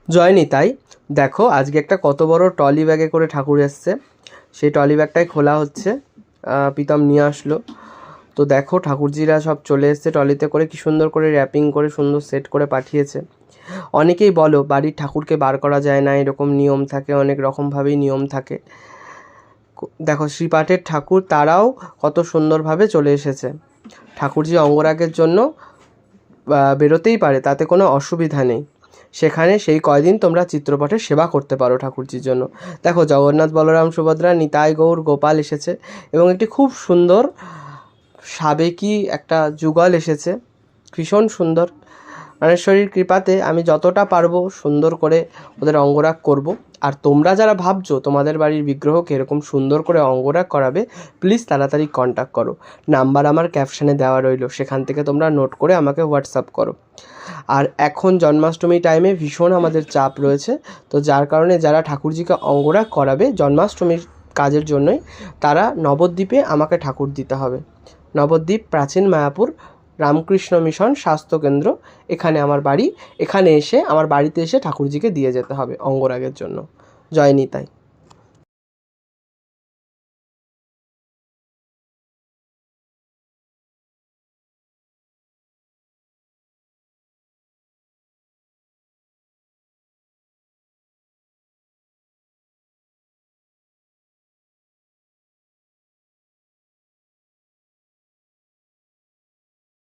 জয় নিতাই। দেখো আজকে একটা কত বড় ট্রলি ব্যাগে করে ঠাকুর এসছে, সেই ট্রলি ব্যাগটাই খোলা হচ্ছে। প্রীতম নিয়ে আসলো। তো দেখো ঠাকুরজিরা সব চলে এসছে ট্রলিতে করে, কি সুন্দর করে র্যাপিং করে সুন্দর সেট করে পাঠিয়েছে। অনেকেই বলো বাড়ির ঠাকুরকে বার করা যায় না, এরকম নিয়ম থাকে, অনেক রকমভাবেই নিয়ম থাকে। দেখো শ্রীপাঠের ঠাকুর তারাও কত সুন্দরভাবে চলে এসেছে। ঠাকুরজি অঙ্গরাগের জন্য বেরোতেই পারে, তাতে কোনো অসুবিধা নেই। সেখানে সেই কয়দিন তোমরা চিত্রপটের সেবা করতে পারো ঠাকুরজির জন্য। দেখো জগন্নাথ, বলরাম, সুভদ্রা, নিতাই গৌর, গোপাল এসেছে এবং একটি খুব সুন্দর সাবেকি একটা যুগল এসেছে, ভীষণ সুন্দর। মানেশ্বরীর কৃপাতে আমি যতটা পারবো সুন্দর করে ওদের অঙ্গরাগ করব। আর তোমরা যারা ভাবছো তোমাদের বাড়ির বিগ্রহকে এরকম সুন্দর করে অঙ্গরাগ করাবে, প্লিজ তাড়াতাড়ি কন্ট্যাক্ট করো। নাম্বার আমার ক্যাপশনে দেওয়া রইলো, সেখান থেকে তোমরা নোট করে আমাকে হোয়াটসঅ্যাপ করো। আর এখন জন্মাষ্টমী টাইমে ভীষণ আমাদের চাপ রয়েছে, তো যার কারণে যারা ঠাকুরজিকে অঙ্গরাগ করাবে জন্মাষ্টমীর কাজের জন্যই, তারা নবদ্বীপে আমাকে ঠাকুর দিতে হবে। নবদ্বীপ প্রাচীন মায়াপুর রামকৃষ্ণ মিশন স্বাস্থ্যকেন্দ্র, এখানে আমার বাড়ি। এখানে এসে আমার বাড়িতে এসে ঠাকুরজিকে দিয়ে যেতে হবে অঙ্গরাগের জন্য। জয় নিতাই।